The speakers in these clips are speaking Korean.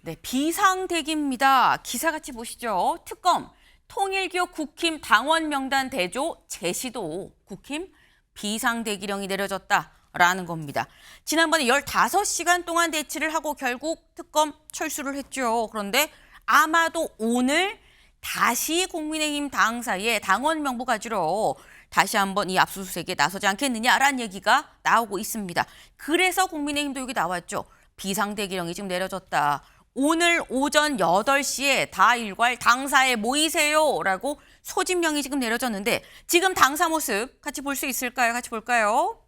네, 비상대기입니다. 기사 같이 보시죠. 특검, 통일교 국힘 당원 명단 대조 재시도 국힘 비상대기령이 내려졌다라는 겁니다. 지난번에 15시간 동안 대치를 하고 결국 특검 철수를 했죠. 그런데 아마도 오늘 다시 국민의힘 당사에 당원 명부 가지러 다시 한번 이 압수수색에 나서지 않겠느냐라는 얘기가 나오고 있습니다. 그래서 국민의힘도 여기 나왔죠. 비상대기령이 지금 내려졌다. 오늘 오전 8시에 다 일괄 당사에 모이세요라고 소집령이 지금 내려졌는데 지금 당사 모습 같이 볼 수 있을까요? 같이 볼까요?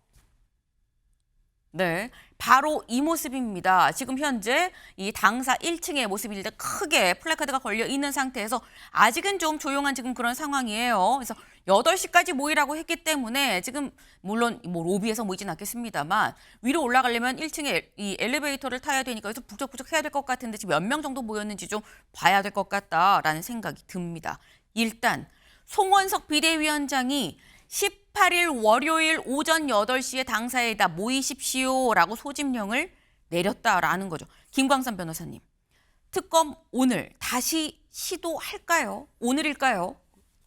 네, 바로 이 모습입니다. 지금 현재 이 당사 1층의 모습인데 크게 플래카드가 걸려 있는 상태에서 아직은 좀 조용한 지금 그런 상황이에요. 그래서 8시까지 모이라고 했기 때문에 지금 물론 뭐 로비에서 모이진 않겠습니다만 위로 올라가려면 1층에 이 엘리베이터를 타야 되니까 그래서 북적북적 해야 될 것 같은데 지금 몇 명 정도 모였는지 좀 봐야 될 것 같다라는 생각이 듭니다. 일단 송원석 비대위원장이 18일 월요일 오전 8시에 당사에다 모이십시오라고 소집령을 내렸다라는 거죠. 김광선 변호사님, 특검 오늘 다시 시도할까요? 오늘일까요?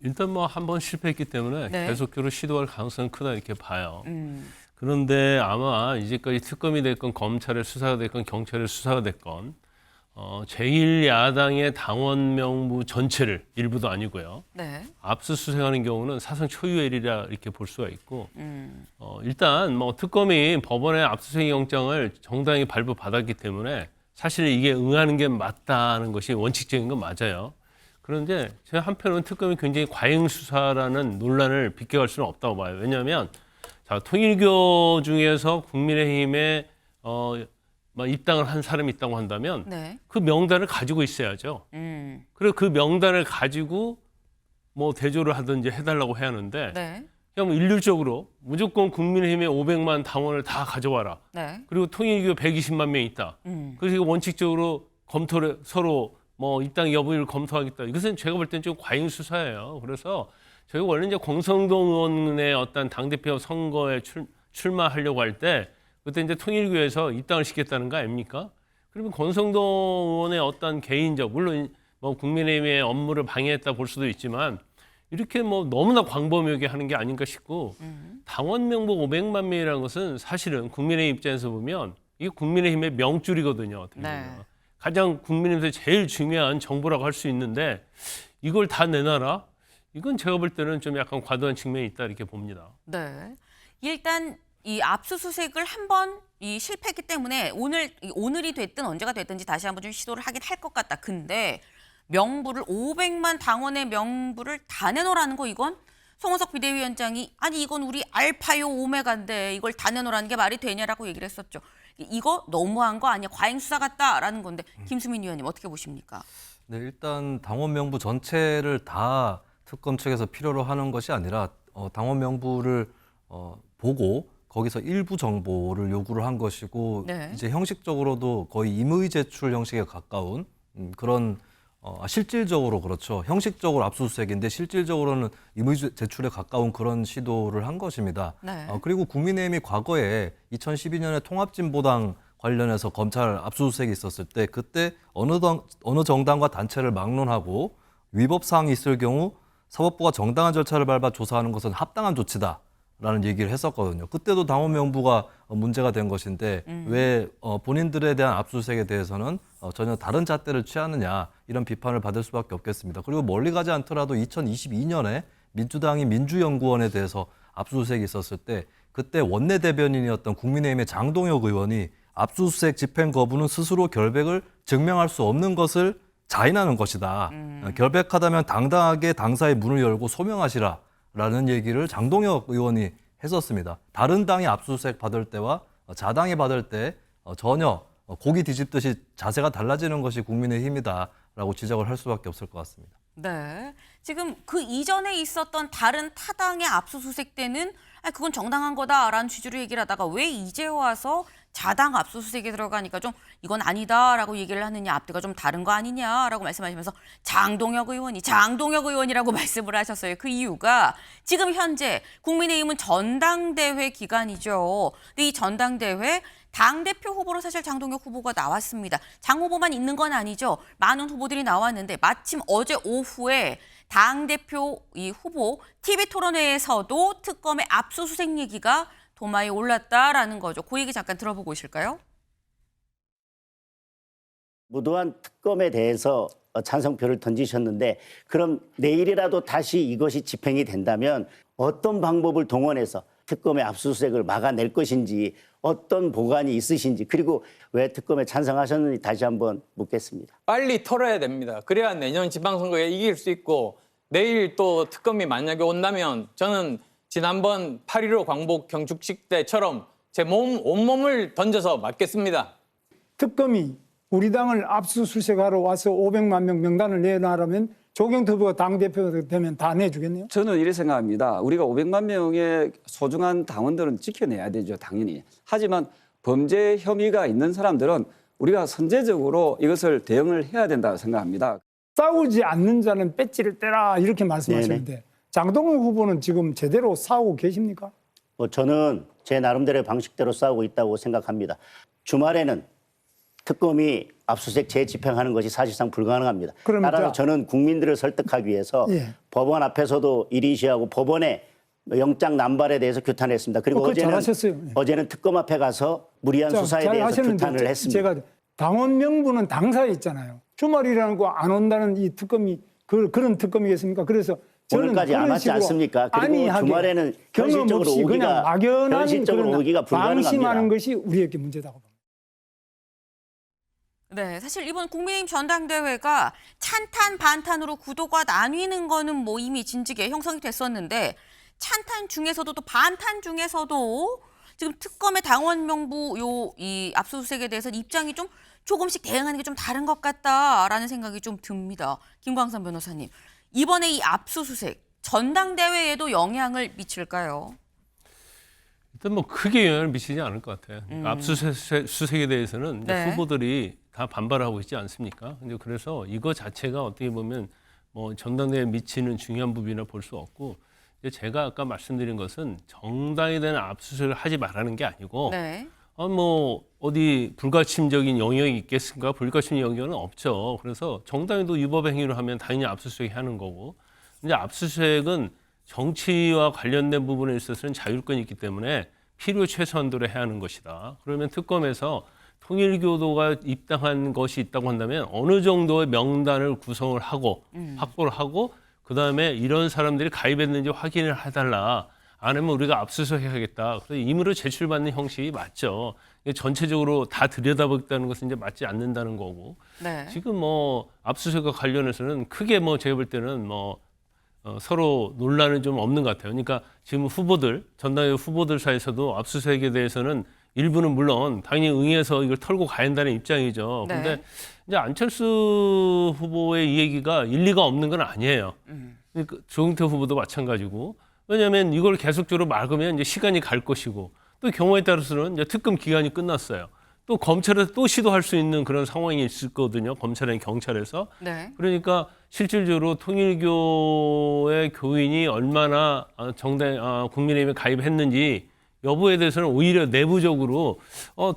일단 뭐 한 번 실패했기 때문에 네. 계속적으로 시도할 가능성은 크다 이렇게 봐요. 그런데 아마 이제까지 특검이 됐건 검찰의 수사가 됐건 경찰의 수사가 됐건 제1야당의 당원 명부 전체를 일부도 아니고요. 네. 압수수색하는 경우는 사상 초유의 일이라 이렇게 볼 수가 있고 일단 뭐 특검이 법원의 압수수색 영장을 정당히 발부받았기 때문에 사실 이게 응하는 게 맞다는 것이 원칙적인 건 맞아요. 그런데 제 한편으로는 특검이 굉장히 과잉 수사라는 논란을 빗겨갈 수는 없다고 봐요. 왜냐하면 자, 통일교 중에서 국민의힘에 입당을 한 사람이 있다고 한다면 네. 그 명단을 가지고 있어야죠. 그리고 그 명단을 가지고 뭐 대조를 하든지 해달라고 해야 하는데 네. 그냥 뭐 일률적으로 무조건 국민의힘의 500만 당원을 다 가져와라. 네. 그리고 통일교 120만 명 있다. 그래서 원칙적으로 검토를 서로 뭐 입당 여부를 검토하겠다. 이것은 제가 볼 때는 좀 과잉 수사예요. 그래서 저희가 원래 이제 권성동 의원의 어떤 당대표 선거에 출마하려고 할 때 그때 이제 통일교에서 입당을 시켰다는 거 아닙니까? 그러면 권성동 의원의 어떤 개인적, 물론 뭐 국민의힘의 업무를 방해했다 볼 수도 있지만 이렇게 뭐 너무나 광범위하게 하는 게 아닌가 싶고 당원 명부 500만 명이라는 것은 사실은 국민의힘 입장에서 보면 이게 국민의힘의 명줄이거든요. 어떻게 보면. 네. 가장 국민의힘에서 제일 중요한 정보라고 할 수 있는데 이걸 다 내놔라? 이건 제가 볼 때는 좀 약간 과도한 측면이 있다 이렇게 봅니다. 네. 일단 이 압수수색을 한번 실패했기 때문에 오늘이 됐든 언제가 됐든지 다시 한번 좀 시도를 하긴 할 것 같다. 근데 명부를 500만 당원의 명부를 다 내놓으라는 거 이건 송원석 비대위원장이 아니 이건 우리 알파요 오메가인데 이걸 다 내놓으라는 게 말이 되냐라고 얘기를 했었죠. 이거 너무한 거 아니야? 과잉 수사 같다라는 건데 김수민 의원님 어떻게 보십니까? 네, 일단 당원 명부 전체를 다 특검 측에서 필요로 하는 것이 아니라 당원 명부를 보고 거기서 일부 정보를 요구를 한 것이고 네. 이제 형식적으로도 거의 임의 제출 형식에 가까운 그런 실질적으로 그렇죠. 형식적으로 압수수색인데 실질적으로는 임의 제출에 가까운 그런 시도를 한 것입니다. 네. 그리고 국민의힘이 과거에 2012년에 통합진보당 관련해서 검찰 압수수색이 있었을 때 그때 어느 정당과 단체를 막론하고 위법 사항이 있을 경우 사법부가 정당한 절차를 밟아 조사하는 것은 합당한 조치다라는 얘기를 했었거든요. 그때도 당원 명부가 문제가 된 것인데 왜 본인들에 대한 압수수색에 대해서는 전혀 다른 잣대를 취하느냐 이런 비판을 받을 수밖에 없겠습니다. 그리고 멀리 가지 않더라도 2022년에 민주당이 민주연구원에 대해서 압수수색이 있었을 때 그때 원내대변인이었던 국민의힘의 장동혁 의원이 압수수색 집행 거부는 스스로 결백을 증명할 수 없는 것을 자인하는 것이다. 결백하다면 당당하게 당사의 문을 열고 소명하시라라는 얘기를 장동혁 의원이 했었습니다. 다른 당이 압수수색 받을 때와 자당이 받을 때 전혀 고기 뒤집듯이 자세가 달라지는 것이 국민의힘이다라고 지적을 할 수밖에 없을 것 같습니다. 네. 지금 그 이전에 있었던 다른 타당의 압수수색 때는 그건 정당한 거다라는 취지로 얘기를 하다가 왜 이제 와서 자당 압수수색에 들어가니까 좀 이건 아니다라고 얘기를 하느냐, 앞뒤가 좀 다른 거 아니냐라고 말씀하시면서 장동혁 의원이라고 말씀을 하셨어요. 그 이유가 지금 현재 국민의힘은 전당대회 기간이죠. 근데 이 전당대회 당대표 후보로 사실 장동혁 후보가 나왔습니다. 장 후보만 있는 건 아니죠. 많은 후보들이 나왔는데 마침 어제 오후에 당대표 이 후보 TV토론회에서도 특검의 압수수색 얘기가 도마에 올랐다라는 거죠. 그 얘기 잠깐 들어보고 오실까요? 무도한 특검에 대해서 찬성표를 던지셨는데 그럼 내일이라도 다시 이것이 집행이 된다면 어떤 방법을 동원해서 특검의 압수수색을 막아낼 것인지 어떤 보관이 있으신지 그리고 왜 특검에 찬성하셨는지 다시 한번 묻겠습니다. 빨리 털어야 됩니다. 그래야 내년 지방선거에 이길 수 있고 내일 또 특검이 만약에 온다면 저는 지난번 8.15 광복 경축식 때처럼 제 온몸을 던져서 맞겠습니다. 특검이 우리 당을 압수수색하러 와서 500만 명 명단을 내놔라면 조경태 후보가 당대표가 되면 다 내주겠네요. 저는 이렇게 생각합니다. 우리가 500만 명의 소중한 당원들은 지켜내야 되죠, 당연히. 하지만 범죄 혐의가 있는 사람들은 우리가 선제적으로 이것을 대응을 해야 된다고 생각합니다. 싸우지 않는 자는 배지를 떼라 이렇게 말씀하시는데 장동훈 후보는 지금 제대로 싸우고 계십니까? 저는 제 나름대로의 방식대로 싸우고 있다고 생각합니다. 주말에는 특검이 압수수색 재집행하는 것이 사실상 불가능합니다. 그러면 따라서 저는 국민들을 설득하기 위해서 예. 법원 앞에서도 이리시하고 법원에 영장 남발에 대해서 규탄을 했습니다. 그리고 그거 잘하셨어요. 예. 어제는 특검 앞에 가서 무리한 수사에 대해서 하셨는데 규탄을 했습니다. 제가 당원 명부는 당사에 있잖아요. 주말이라는 거 안 온다는 이 특검이 그런 특검이겠습니까? 그래서 저는 오늘까지 안 왔지 않습니까? 그리고 주말에는 경험 현실적으로 없이 그냥 막연한 현실적으로 그런 오기가 불가능합니다. 방심하는 것이 우리에게 문제다고 봅니다. 네, 사실 이번 국민의힘 전당대회가 찬탄 반탄으로 구도가 나뉘는 거는 뭐 이미 진즉에 형성이 됐었는데 찬탄 중에서도 또 반탄 중에서도 지금 특검의 당원 명부 이 압수수색에 대해서 입장이 좀 조금씩 대응하는 게 좀 다른 것 같다라는 생각이 좀 듭니다. 김광선 변호사님, 이번에 이 압수수색 전당대회에도 영향을 미칠까요? 일단 뭐 크게 영향을 미치지 않을 것 같아요. 압수수색에 대해서는 이제 네. 후보들이 다 반발하고 있지 않습니까? 근데 그래서 이거 자체가 어떻게 보면 뭐 전당대회에 미치는 중요한 부분이라 볼 수 없고 이제 제가 아까 말씀드린 것은 정당에 대한 압수수색을 하지 말라는 게 아니고 네. 뭐 어디 불가침적인 영역이 있겠습니까? 불가침 영역은 없죠. 그래서 정당에도 위법 행위를 하면 당연히 압수수색 하는 거고 이제 압수수색은 정치와 관련된 부분에 있어서는 자율권이 있기 때문에 필요 최소한도로 해야 하는 것이다. 그러면 특검에서 통일교도가 입당한 것이 있다고 한다면 어느 정도의 명단을 구성을 하고 확보를 하고 그다음에 이런 사람들이 가입했는지 확인을 해달라. 안 하면 우리가 압수수색하겠다. 그래서 임의로 제출받는 형식이 맞죠. 전체적으로 다 들여다보겠다는 것은 이제 맞지 않는다는 거고. 네. 지금 뭐 압수수색과 관련해서는 크게 뭐 제가 볼 때는 서로 논란은 좀 없는 것 같아요. 그러니까 지금 전당대회 후보들 사이에서도 압수수색에 대해서는 일부는 물론 당연히 응해서 이걸 털고 가야 한다는 입장이죠. 네. 근데 이제 안철수 후보의 이 얘기가 일리가 없는 건 아니에요. 그러니까 조경태 후보도 마찬가지고. 왜냐하면 이걸 계속적으로 막으면 이제 시간이 갈 것이고 또 경우에 따라서는 이제 특검 기간이 끝났어요. 또 검찰에서 또 시도할 수 있는 그런 상황이 있거든요. 검찰이나 경찰에서. 네. 그러니까 실질적으로 통일교의 교인이 얼마나 국민의힘에 가입했는지 여부에 대해서는 오히려 내부적으로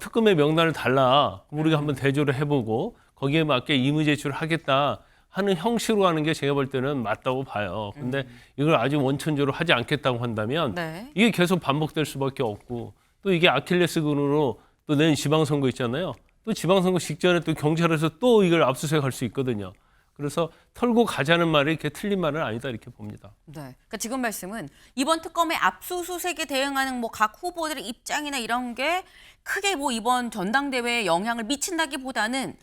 특검의 명단을 달라. 우리가 한번 대조를 해보고 거기에 맞게 임의 제출을 하겠다 하는 형식으로 하는 게 제가 볼 때는 맞다고 봐요. 근데 이걸 아주 원천적으로 하지 않겠다고 한다면 네. 이게 계속 반복될 수밖에 없고 또 이게 아킬레스건으로 또 내년 지방선거 있잖아요. 또 지방선거 직전에 또 경찰에서 또 이걸 압수수색할 수 있거든요. 그래서 털고 가자는 말이 이렇게 틀린 말은 아니다 이렇게 봅니다. 네. 그러니까 지금 말씀은 이번 특검의 압수수색에 대응하는 뭐 각 후보들의 입장이나 이런 게 크게 뭐 이번 전당대회에 영향을 미친다기보다는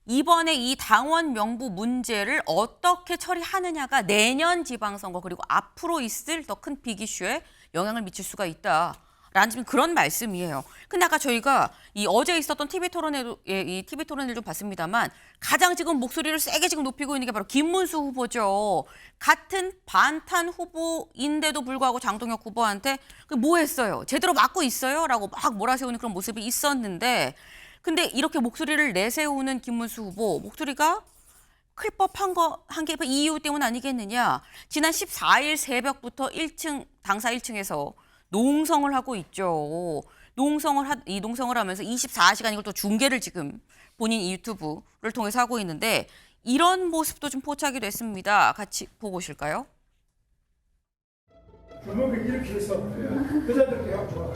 이번에 이 당원 명부 문제를 어떻게 처리하느냐가 내년 지방선거 그리고 앞으로 있을 더 큰 빅 이슈에 영향을 미칠 수가 있다라는 라는 지금 그런 말씀이에요. 근데 아까 저희가 이 어제 있었던 TV 토론회도 이 TV 토론회를 좀 봤습니다만 가장 지금 목소리를 세게 지금 높이고 있는 게 바로 김문수 후보죠. 같은 반탄 후보인데도 불구하고 장동혁 후보한테 뭐 했어요? 제대로 맞고 있어요?라고 막 몰아세우는 그런 모습이 있었는데 근데 이렇게 목소리를 내세우는 김문수 후보 목소리가 클 법한 게 이유 때문 아니겠느냐. 지난 14일 새벽부터 1층 당사 1층에서 농성을 하고 있죠. 농성을 하면서 24시간 이걸 또 중계를 지금 본인 유튜브를 통해서 하고 있는데 이런 모습도 좀 포착이 됐습니다. 같이 보고 오실까요? 주먹을 이렇게 해서 여자들 대학 좋아.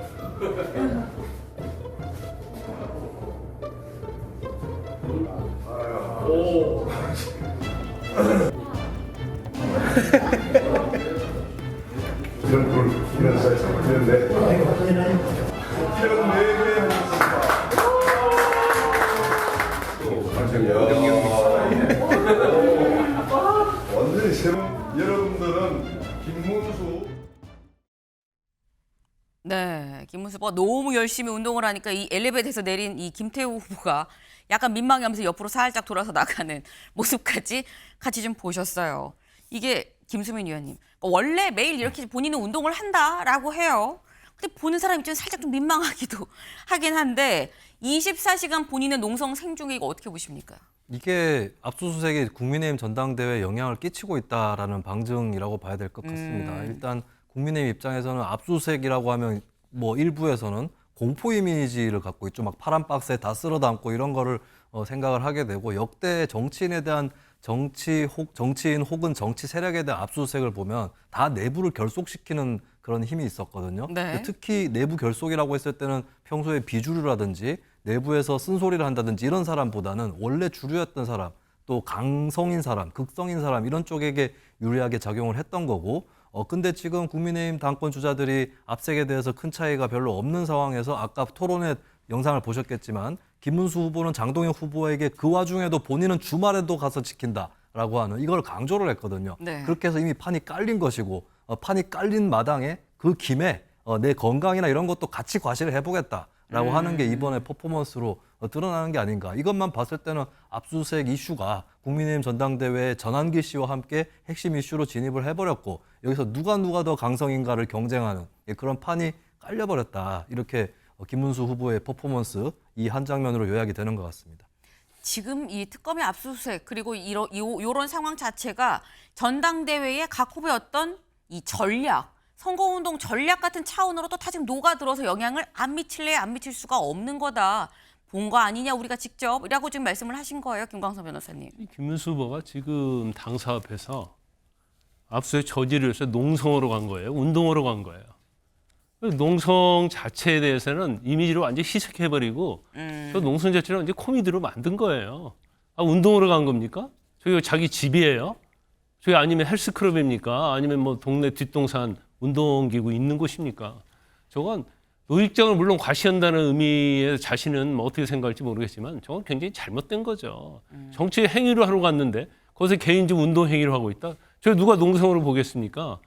이런 사이 잘못했는데 이런 내외 완전히 새로운 여러분들은 김문수 네, 김문수 후보가 너무 열심히 운동을 하니까 이 엘리베이터에서 내린 이 김태우 후보가 약간 민망해하면서 옆으로 살짝 돌아서 나가는 모습까지 같이 좀 보셨어요. 이게 김수민 의원님 원래 매일 이렇게 본인은 운동을 한다라고 해요. 근데 보는 사람 입장에서 살짝 좀 민망하기도 하긴 한데 24시간 본인의 농성 생중에 이거 어떻게 보십니까? 이게 압수수색이 국민의힘 전당대회에 영향을 끼치고 있다라는 방증이라고 봐야 될 것 같습니다. 일단 국민의힘 입장에서는 압수수색이라고 하면 뭐 일부에서는 공포 이미지를 갖고 있죠. 막 파란 박스에 다 쓸어 담고 이런 거를 생각을 하게 되고 역대 정치인에 대한 정치인 혹은 정치 세력에 대한 압수수색을 보면 다 내부를 결속시키는 그런 힘이 있었거든요. 네. 특히 내부 결속이라고 했을 때는 평소에 비주류라든지 내부에서 쓴소리를 한다든지 이런 사람보다는 원래 주류였던 사람, 또 강성인 사람, 극성인 사람 이런 쪽에게 유리하게 작용을 했던 거고 근데 지금 국민의힘 당권 주자들이 압색에 대해서 큰 차이가 별로 없는 상황에서 아까 토론회 영상을 보셨겠지만 김문수 후보는 장동혁 후보에게 그 와중에도 본인은 주말에도 가서 지킨다라고 하는 이걸 강조를 했거든요. 네. 그렇게 해서 이미 판이 깔린 것이고 판이 깔린 마당에 그 김에 내 건강이나 이런 것도 같이 과시를 해보겠다라고 하는 게 이번에 퍼포먼스로 드러나는 게 아닌가. 이것만 봤을 때는 압수수색 이슈가 국민의힘 전당대회에 전환기 씨와 함께 핵심 이슈로 진입을 해버렸고 여기서 누가 더 강성인가를 경쟁하는 그런 판이 깔려버렸다. 이렇게 김문수 후보의 퍼포먼스 이 한 장면으로 요약이 되는 것 같습니다. 지금 이 특검의 압수수색 그리고 이런 상황 자체가 전당대회의 각 후보의 어떤 이 전략, 선거운동 전략 같은 차원으로도 다 지금 녹아들어서 영향을 안 미칠래 안 미칠 수가 없는 거다. 본 거 아니냐 우리가 직접이라고 지금 말씀을 하신 거예요. 김광석 변호사님. 김문수 후보가 지금 당사 앞에서 압수수색 저지를 해서 농성으로 간 거예요. 운동으로 간 거예요. 농성 자체에 대해서는 이미지를 완전히 희석해버리고 저 농성 자체를 완전히 코미디로 만든 거예요. 운동으로 간 겁니까? 저기 자기 집이에요? 저기 아니면 헬스클럽입니까? 아니면 뭐 동네 뒷동산 운동기구 있는 곳입니까? 저건 노익장을 물론 과시한다는 의미의 자신은 뭐 어떻게 생각할지 모르겠지만 저건 굉장히 잘못된 거죠. 정치 행위를 하러 갔는데 거기서 개인적 운동 행위를 하고 있다? 저 누가 농성으로 보겠습니까?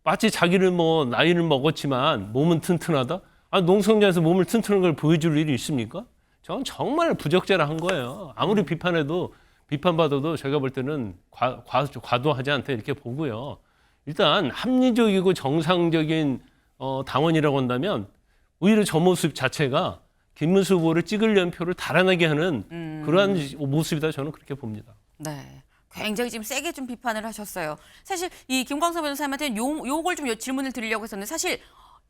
마치 자기는 뭐 나이를 먹었지만 몸은 튼튼하다? 농성장에서 몸을 튼튼한 걸 보여줄 일이 있습니까? 저건 정말 부적절한 거예요. 아무리 비판받아도 제가 볼 때는 과도하지 않다 이렇게 보고요. 일단 합리적이고 정상적인 당원이라고 한다면 오히려 저 모습 자체가 김문수 후보를 찍으려는 표를 달아나게 하는 그러한 모습이다 저는 그렇게 봅니다. 네. 굉장히 지금 세게 좀 비판을 하셨어요. 사실 이 김광석 변호사님한테는 요걸 좀 질문을 드리려고 했었는데 사실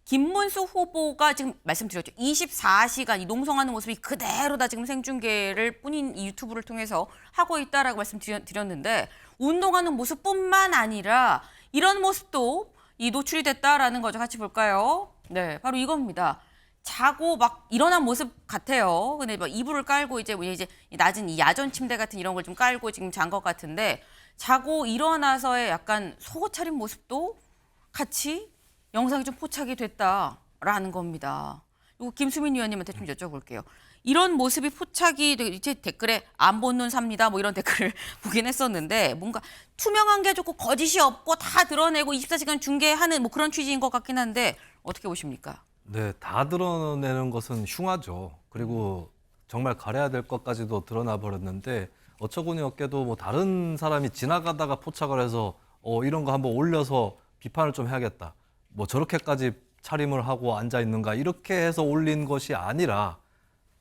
김문수 후보가 지금 말씀드렸죠. 24시간 이 농성하는 모습이 그대로 다 지금 생중계를 뿐인 이 유튜브를 통해서 하고 있다라고 말씀드렸는데 운동하는 모습뿐만 아니라 이런 모습도 이 노출이 됐다라는 거죠. 같이 볼까요? 네, 바로 이겁니다. 자고 막 일어난 모습 같아요. 근데 막 이불을 깔고 이제 낮은 이 야전 침대 같은 이런 걸 좀 깔고 지금 잔 것 같은데 자고 일어나서의 약간 속옷 차린 모습도 같이 영상이 좀 포착이 됐다라는 겁니다. 이거 김수민 의원님한테 좀 여쭤볼게요. 이런 모습이 포착이 제 댓글에 안 본 눈 삽니다. 뭐 이런 댓글을 보긴 했었는데 뭔가 투명한 게 좋고 거짓이 없고 다 드러내고 24시간 중계하는 뭐 그런 취지인 것 같긴 한데 어떻게 보십니까? 네, 다 드러내는 것은 흉하죠. 그리고 정말 가려야 될 것까지도 드러나 버렸는데 어처구니 없게도 뭐 다른 사람이 지나가다가 포착을 해서 이런 거 한번 올려서 비판을 좀 해야겠다. 뭐 저렇게까지 차림을 하고 앉아 있는가 이렇게 해서 올린 것이 아니라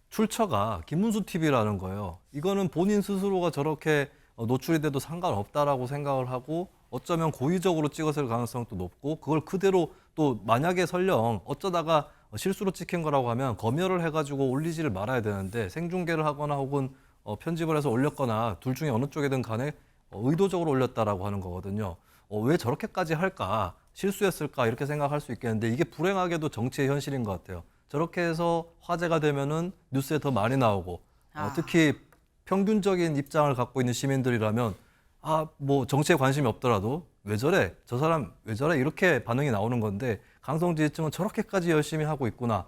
출처가 김문수 TV라는 거예요. 이거는 본인 스스로가 저렇게 노출이 돼도 상관없다라고 생각을 하고 어쩌면 고의적으로 찍었을 가능성도 높고 그걸 그대로 또 만약에 설령 어쩌다가 실수로 찍힌 거라고 하면 검열을 해가지고 올리지를 말아야 되는데 생중계를 하거나 혹은 편집을 해서 올렸거나 둘 중에 어느 쪽이든 간에 의도적으로 올렸다라고 하는 거거든요. 왜 저렇게까지 할까? 실수했을까? 이렇게 생각할 수 있겠는데 이게 불행하게도 정치의 현실인 것 같아요. 저렇게 해서 화제가 되면은 뉴스에 더 많이 나오고 특히 평균적인 입장을 갖고 있는 시민들이라면 뭐 정치에 관심이 없더라도 왜 저래? 저 사람 왜 저래? 이렇게 반응이 나오는 건데 강성 지지층은 저렇게까지 열심히 하고 있구나.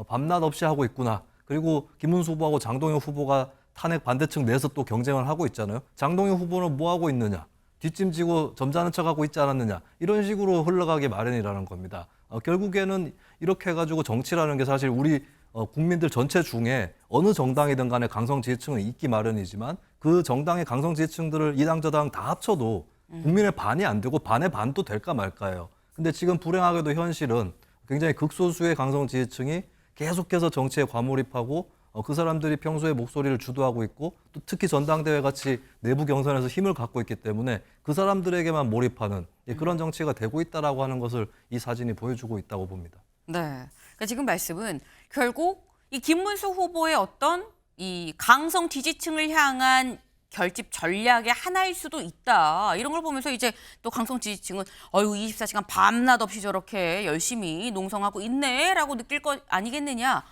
밤낮 없이 하고 있구나. 그리고 김문수 후보하고 장동영 후보가 탄핵 반대층 내에서 또 경쟁을 하고 있잖아요. 장동영 후보는 뭐 하고 있느냐? 뒷짐지고 점잖은 척하고 있지 않았느냐? 이런 식으로 흘러가기 마련이라는 겁니다. 결국에는 이렇게 해가지고 정치라는 게 사실 우리 국민들 전체 중에 어느 정당이든 간에 강성 지지층은 있기 마련이지만 그 정당의 강성 지지층들을 이 당 저 당 다 합쳐도 국민의 반이 안 되고 반의 반도 될까 말까요. 근데 지금 불행하게도 현실은 굉장히 극소수의 강성 지지층이 계속해서 정치에 과몰입하고 그 사람들이 평소에 목소리를 주도하고 있고 또 특히 전당대회 같이 내부 경선에서 힘을 갖고 있기 때문에 그 사람들에게만 몰입하는 그런 정치가 되고 있다라고 하는 것을 이 사진이 보여주고 있다고 봅니다. 네. 그러니까 지금 말씀은 결국 이 김문수 후보의 어떤 이 강성 지지층을 향한 결집 전략의 하나일 수도 있다. 이런 걸 보면서 이제 또 강성 지지층은 24시간 밤낮 없이 저렇게 열심히 농성하고 있네라고 느낄 것 아니겠느냐라는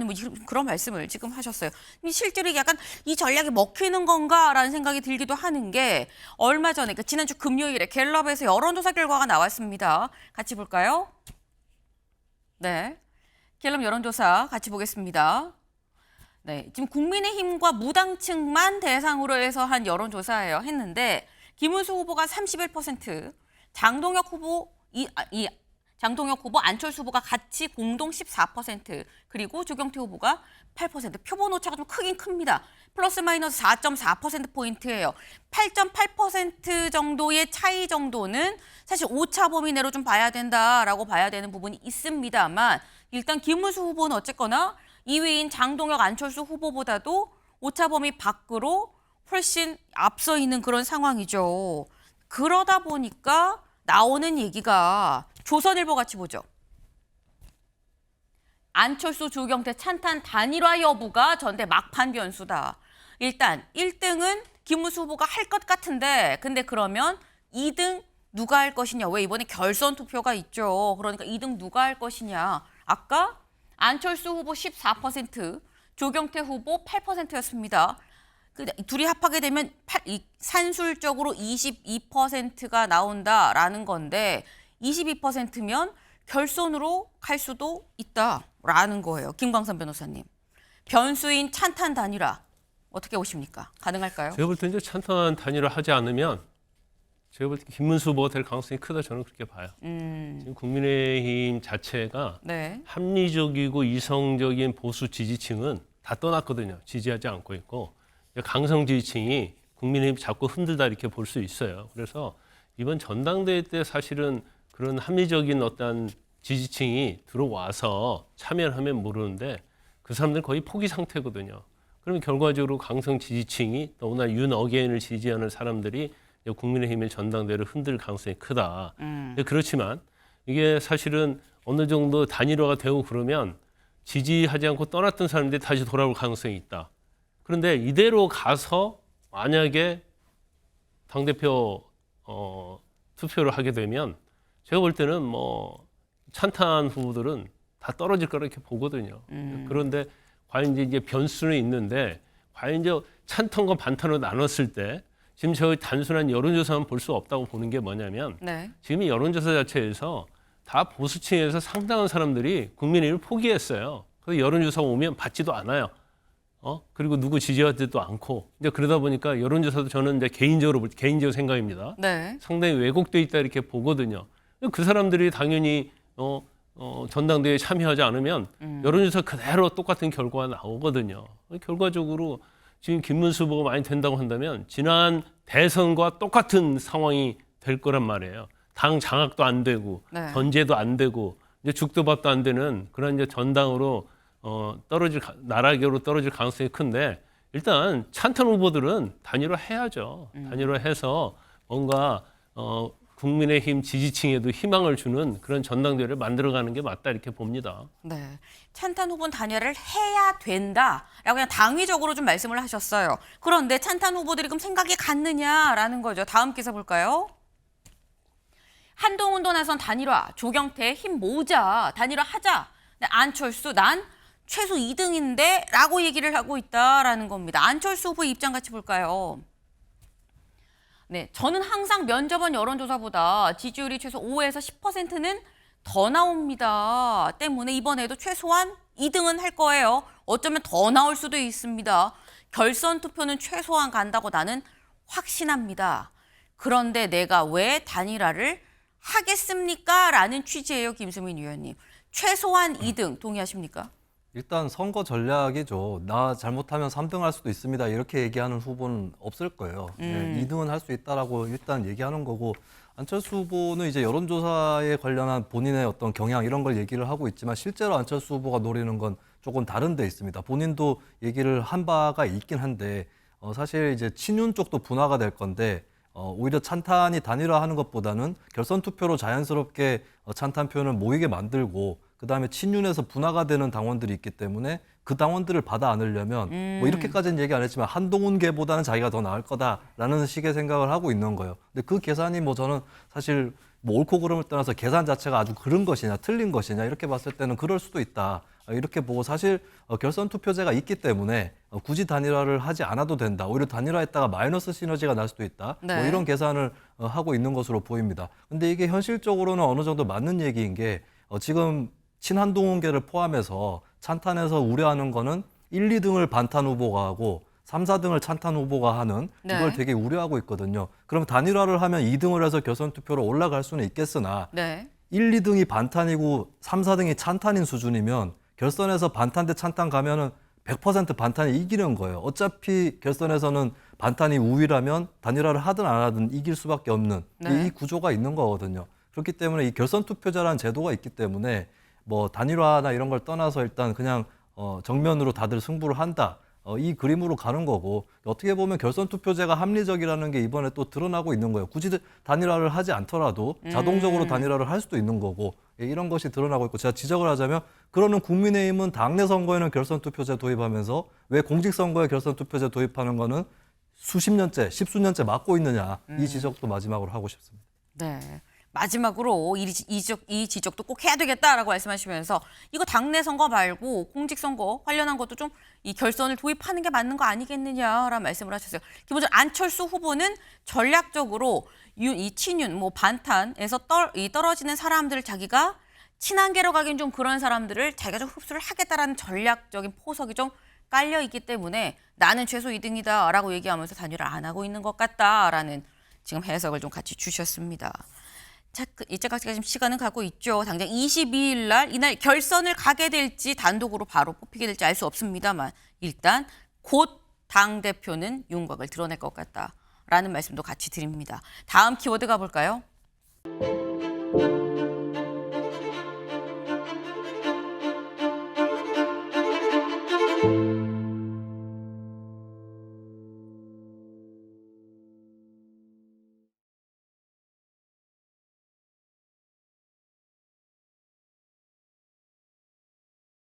뭐 그런 말씀을 지금 하셨어요. 실제로 약간 이 전략이 먹히는 건가라는 생각이 들기도 하는 게 얼마 전에 그러니까 지난주 금요일에 갤럽에서 여론조사 결과가 나왔습니다. 같이 볼까요? 네. 갤럽 여론조사 같이 보겠습니다. 네, 지금 국민의힘과 무당층만 대상으로 해서 한 여론조사예요. 했는데 김문수 후보가 31%, 장동혁 후보 장동혁 후보, 안철수 후보가 같이 공동 14%, 그리고 조경태 후보가 8%. 표본 오차가 좀 크긴 큽니다. 플러스 마이너스 4.4%포인트예요. 8.8% 정도의 차이 정도는 사실 오차 범위 내로 좀 봐야 된다라고 봐야 되는 부분이 있습니다만 일단 김문수 후보는 어쨌거나 2위인 장동혁, 안철수 후보보다도 오차 범위 밖으로 훨씬 앞서 있는 그런 상황이죠. 그러다 보니까 나오는 얘기가 조선일보 같이 보죠. 안철수, 조경태 찬탄 단일화 여부가 전대 막판 변수다. 일단 1등은 김문수 후보가 할 것 같은데 근데 그러면 2등 누가 할 것이냐. 왜 이번에 결선 투표가 있죠. 그러니까 2등 누가 할 것이냐. 아까 안철수 후보 14%, 조경태 후보 8%였습니다. 둘이 합하게 되면 산술적으로 22%가 나온다라는 건데 22%면 결선으로 갈 수도 있다라는 거예요. 김광선 변호사님. 변수인 찬탄 단일화 어떻게 보십니까? 가능할까요? 제가 볼 때 이제 찬탄 단일화 하지 않으면 제가 볼 때 김문수 후보가 될 가능성이 크다 저는 그렇게 봐요. 지금 국민의힘 자체가 네. 합리적이고 이성적인 보수 지지층은 다 떠났거든요. 지지하지 않고 있고 강성 지지층이 국민의힘 자꾸 흔들다 이렇게 볼 수 있어요. 그래서 이번 전당대회 때 사실은 그런 합리적인 어떤 지지층이 들어와서 참여를 하면 모르는데 그 사람들 거의 포기 상태거든요. 그러면 결과적으로 강성 지지층이 더구나 윤 어게인을 지지하는 사람들이 국민의힘의 전당대회를 흔들 가능성이 크다. 그렇지만 이게 사실은 어느 정도 단일화가 되고 그러면 지지하지 않고 떠났던 사람들이 다시 돌아올 가능성이 있다. 그런데 이대로 가서 만약에 당대표 투표를 하게 되면 제가 볼 때는 뭐 찬탄 후보들은 다 떨어질 거라 이렇게 보거든요. 그런데 과연 이제 변수는 있는데 과연 이제 찬탄과 반탄으로 나눴을 때 지금 저희 단순한 여론조사만 볼 수 없다고 보는 게 뭐냐면 네. 지금 이 여론조사 자체에서 다 보수층에서 상당한 사람들이 국민의힘을 포기했어요. 그래서 여론조사가 오면 받지도 않아요. 그리고 누구 지지하지도 않고 이제 그러다 보니까 여론조사도 저는 이제 개인적으로 생각입니다. 네. 상당히 왜곡돼 있다 이렇게 보거든요. 그 사람들이 당연히 전당대회에 참여하지 않으면 여론조사 그대로 똑같은 결과가 나오거든요. 결과적으로 지금 김문수 후보가 많이 된다고 한다면 지난 대선과 똑같은 상황이 될 거란 말이에요. 당 장악도 안 되고 네. 견제도 안 되고 이제 죽도 밥도 안 되는 그런 이제 전당으로 나락으로 떨어질 가능성이 큰데 일단 찬탄 후보들은 단일화 해야죠. 단일화해서 뭔가 국민의힘 지지층에도 희망을 주는 그런 전당대회를 만들어가는 게 맞다 이렇게 봅니다. 네, 찬탄 후보는 단일화를 해야 된다라고 그냥 당위적으로 좀 말씀을 하셨어요. 그런데 찬탄 후보들이 그럼 생각이 같느냐라는 거죠. 다음 기사 볼까요? 한동훈도 나선 단일화, 조경태 힘 모으자, 단일화 하자. 근데 안철수 난 최소 2등인데 라고 얘기를 하고 있다라는 겁니다. 안철수 후보 입장 같이 볼까요? 네, 저는 항상 면접원 여론조사보다 지지율이 최소 5에서 10%는 더 나옵니다. 때문에 이번에도 최소한 2등은 할 거예요. 어쩌면 더 나올 수도 있습니다. 결선 투표는 최소한 간다고 나는 확신합니다. 그런데 내가 왜 단일화를 하겠습니까? 라는 취지예요, 김수민 의원님. 최소한 2등 동의하십니까? 일단 선거 전략이죠. 나 잘못하면 3등 할 수도 있습니다. 이렇게 얘기하는 후보는 없을 거예요. 2등은 할 수 있다라고 일단 얘기하는 거고 안철수 후보는 이제 여론조사에 관련한 본인의 어떤 경향 이런 걸 얘기를 하고 있지만 실제로 안철수 후보가 노리는 건 조금 다른 데 있습니다. 본인도 얘기를 한 바가 있긴 한데 사실 이제 친윤 쪽도 분화가 될 건데 오히려 찬탄이 단일화하는 것보다는 결선 투표로 자연스럽게 찬탄 표현을 모이게 만들고 그다음에 친윤에서 분화가 되는 당원들이 있기 때문에 그 당원들을 받아 안으려면 뭐 이렇게까지는 얘기 안 했지만 한동훈계보다는 자기가 더 나을 거다라는 식의 생각을 하고 있는 거예요. 근데 그 계산이 뭐 저는 사실 뭐 옳고 그름을 떠나서 계산 자체가 아주 그른 것이냐 틀린 것이냐 이렇게 봤을 때는 그럴 수도 있다. 이렇게 보고 사실 결선 투표제가 있기 때문에 굳이 단일화를 하지 않아도 된다. 오히려 단일화했다가 마이너스 시너지가 날 수도 있다. 네. 뭐 이런 계산을 하고 있는 것으로 보입니다. 근데 이게 현실적으로는 어느 정도 맞는 얘기인 게 지금 친한동훈계를 포함해서 찬탄에서 우려하는 거는 1, 2등을 반탄 후보가 하고 3, 4등을 찬탄 후보가 하는 이걸 네. 되게 우려하고 있거든요. 그럼 단일화를 하면 2등을 해서 결선 투표로 올라갈 수는 있겠으나 네. 1, 2등이 반탄이고 3, 4등이 찬탄인 수준이면 결선에서 반탄 대 찬탄 가면은 100% 반탄이 이기는 거예요. 어차피 결선에서는 반탄이 우위라면 단일화를 하든 안 하든 이길 수밖에 없는 네. 이 구조가 있는 거거든요. 그렇기 때문에 이 결선 투표제라는 제도가 있기 때문에 뭐 단일화나 이런 걸 떠나서 일단 그냥 정면으로 다들 승부를 한다. 이 그림으로 가는 거고 어떻게 보면 결선 투표제가 합리적이라는 게 이번에 또 드러나고 있는 거예요. 굳이 단일화를 하지 않더라도 자동적으로 단일화를 할 수도 있는 거고 이런 것이 드러나고 있고 제가 지적을 하자면 그러는 국민의힘은 당내 선거에는 결선 투표제 도입하면서 왜 공직선거에 결선 투표제 도입하는 거는 수십 년째, 십수년째 막고 있느냐 이 지적도 마지막으로 하고 싶습니다. 네. 마지막으로 이 지적도 꼭 해야 되겠다라고 말씀하시면서 이거 당내 선거 말고 공직선거 관련한 것도 좀 이 결선을 도입하는 게 맞는 거 아니겠느냐라는 말씀을 하셨어요. 기본적으로 안철수 후보는 전략적으로 이 친윤, 뭐 반탄에서 떨어지는 사람들을 자기가 친한계로 가긴 좀 그런 사람들을 자기가 좀 흡수를 하겠다라는 전략적인 포석이 좀 깔려 있기 때문에 나는 최소 2등이다라고 얘기하면서 단일화 안 하고 있는 것 같다라는 지금 해석을 좀 같이 주셨습니다. 자, 이때까지 지금 시간은 가고 있죠. 당장 22일 날 이날 결선을 가게 될지 단독으로 바로 뽑히게 될지 알 수 없습니다만 일단 곧 당대표는 윤곽을 드러낼 것 같다라는 말씀도 같이 드립니다. 다음 키워드 가볼까요?